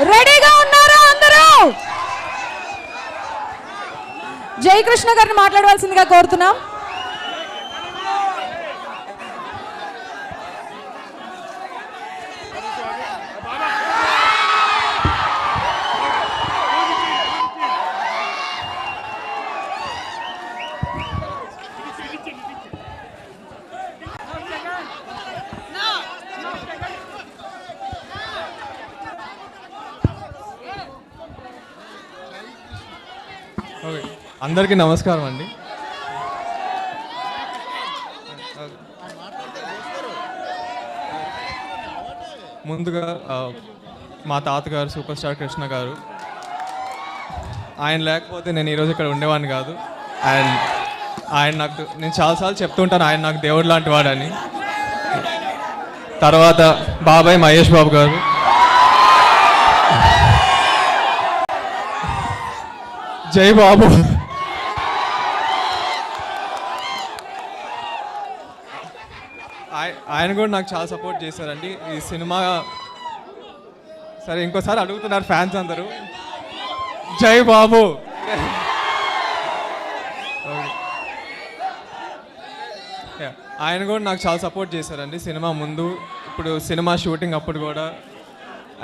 రెడీగా ఉన్నారా అందరూ? జయకృష్ణ గారిని మాట్లాడవలసిందిగా కోరుతున్నాం. అందరికీ నమస్కారం అండి. ముందుగా మా తాతగారు సూపర్ స్టార్ కృష్ణ గారు, ఆయన లేకపోతే నేను ఈరోజు ఇక్కడ ఉండేవాడిని కాదు. అండ్ ఆయన నాకు, నేను చాలాసార్లు చెప్తుంటాను ఆయన నాకు దేవుడు లాంటి వాడని. తర్వాత బాబాయ్ మహేష్ బాబు గారు, జై బాబు. ఆయన కూడా నాకు చాలా సపోర్ట్ చేశారండి ఈ సినిమా. సరే, ఇంకోసారి అడుగుతున్నారు ఫ్యాన్స్ అందరూ, జై బాబు. ఆయన కూడా నాకు చాలా సపోర్ట్ చేశారండి సినిమా ముందు, ఇప్పుడు సినిమా షూటింగ్ అప్పుడు కూడా.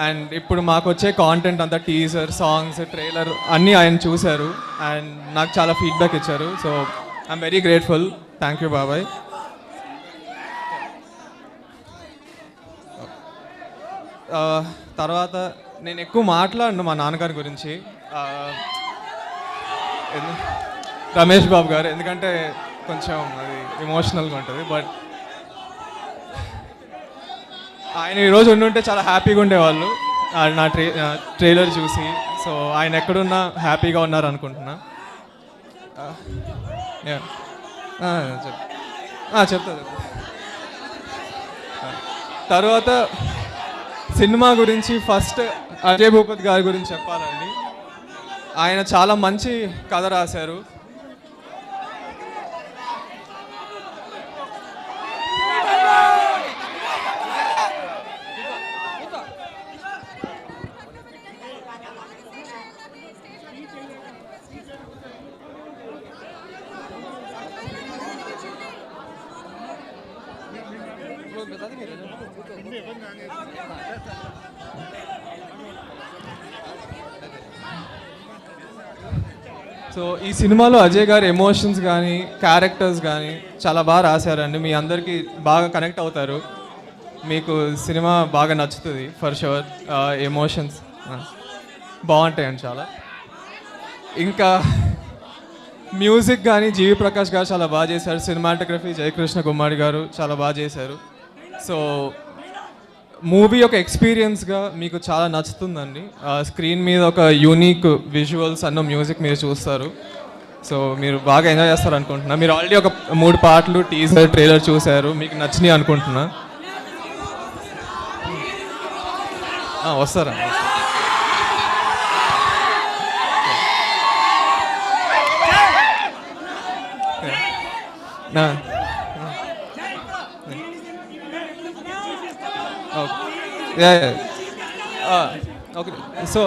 అండ్ ఇప్పుడు మాకు వచ్చే కాంటెంట్ అంతా, టీజర్, సాంగ్స్, ట్రైలర్ అన్నీ ఆయన చూశారు అండ్ నాకు చాలా ఫీడ్బ్యాక్ ఇచ్చారు. So I'm very grateful. Thank you బాబాయ్. తర్వాత నేను ఎక్కువ మాట్లాడను మా నాన్నగారి గురించి, రమేష్ బాబు గారు, ఎందుకంటే కొంచెం అది ఎమోషనల్గా ఉంటుంది. బట్ ఆయన ఈరోజు ఉండుంటే చాలా హ్యాపీగా ఉండేవాళ్ళు నా ట్రైలర్ చూసి. సో ఆయన ఎక్కడున్నా హ్యాపీగా ఉన్నారు అనుకుంటున్నా. చెప్తా. తర్వాత సినిమా గురించి ఫస్ట్ అజయ్ భూపతి గారి గురించి చెప్పాలండి. ఆయన చాలా మంచి కథ రాశారు. సో ఈ సినిమాలో అజయ్ గారి ఎమోషన్స్ కానీ క్యారెక్టర్స్ కానీ చాలా బాగా రాశారండి. మీ అందరికీ బాగా కనెక్ట్ అవుతారు, మీకు సినిమా బాగా నచ్చుతుంది ఫర్ షూర్. ఎమోషన్స్ బాగుంటాయండి చాలా. ఇంకా మ్యూజిక్ కానీ జీవి ప్రకాష్ గారు చాలా బాగా చేశారు. సినిమాటోగ్రఫీ జయకృష్ణ గుమ్మాడి గారు చాలా బాగా చేశారు. సో మూవీ ఒక ఎక్స్పీరియన్స్గా మీకు చాలా నచ్చుతుందండి. స్క్రీన్ మీద ఒక యూనిక్ విజువల్స్ అన్న మ్యూజిక్ మీరు చూస్తారు. సో మీరు బాగా ఎంజాయ్ చేస్తారు అనుకుంటున్నా. మీరు ఆల్రెడీ ఒక 3 పాటలు, టీజర్, ట్రైలర్ చూశారు, మీకు నచ్చినాయి అనుకుంటున్నా. వస్తారా? ఓకే. సో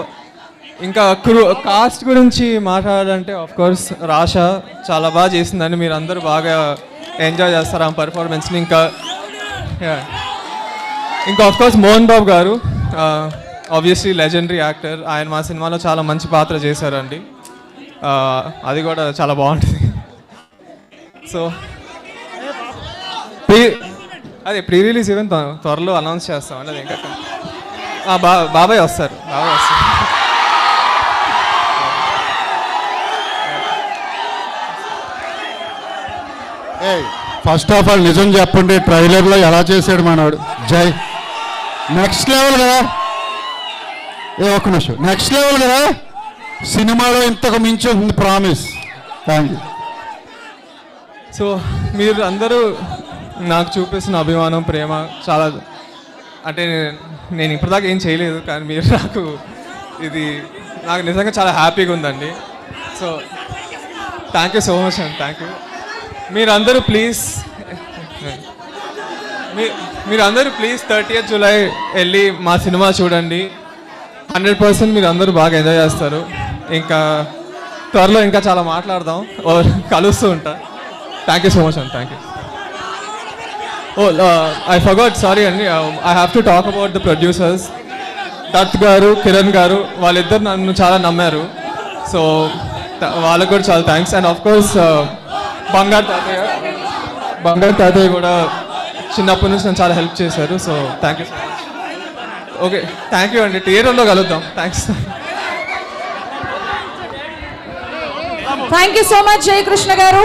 ఇంకా కాస్ట్ గురించి మాట్లాడాలంటే ఆఫ్ కోర్స్ రాషా చాలా బాగా చేసిందండి. మీరు అందరూ బాగా ఎంజాయ్ చేస్తారు ఆ పర్ఫార్మెన్స్ని. ఇంకా ఆఫ్ కోర్స్ మోహన్ బాబు గారు, ఆబ్వియస్లీ లెజెండరీ యాక్టర్. ఆయన మా సినిమాలో చాలా మంచి పాత్ర చేశారండి. అది కూడా చాలా బాగుంటుంది. సో అదే ప్రీ రిలీజ్ ఈవెంట్ త్వరలో అనౌన్స్ చేస్తామండి. అది ఇంకా బాబాయ్ వస్తారు. ఫస్ట్ ఆఫ్ ఆల్ నిజం చెప్పండి, ట్రైలర్లో ఎలా చేశాడు మనవాడు జై. నెక్స్ట్ లెవెల్ కదా, ఒక్క నిమిషం, నెక్స్ట్ లెవెల్ కదా. సినిమాలో ఇంతకు మించి ఉంది, ప్రామిస్. Thank you. సో మీరు అందరూ నాకు చూపిస్తున్న అభిమానం, ప్రేమ చాలా, అంటే నేను ఇప్పటిదాకా ఏం చేయలేదు కానీ మీరు నాకు నిజంగా చాలా హ్యాపీగా ఉందండి. So thank you so much అండి. Thank you. మీరందరూ ప్లీజ్ 30th జూలై వెళ్ళి మా సినిమా చూడండి. 100% మీరు అందరూ బాగా ఎంజాయ్ చేస్తారు. ఇంకా త్వరలో ఇంకా చాలా మాట్లాడదాం, కలుస్తూ ఉంటా. థ్యాంక్ యూ సో మచ్ అండి. Thank you. I forgot, sorry అండి. I have to talk about the producers. Dutt గారు, కిరణ్ గారు, వాళ్ళిద్దరు నన్ను చాలా నమ్మారు. సో వాళ్ళకు కూడా చాలా థ్యాంక్స్. అండ్ ఆఫ్ కోర్స్ బంగారు తాతయ్య కూడా చిన్నప్పటి నుంచి నన్ను చాలా హెల్ప్ చేశారు. So thank you so much. Okay, thank you అండి. థియేటర్లో కలుద్దాం. Thanks. Thank you so much Jayakrishna గారు.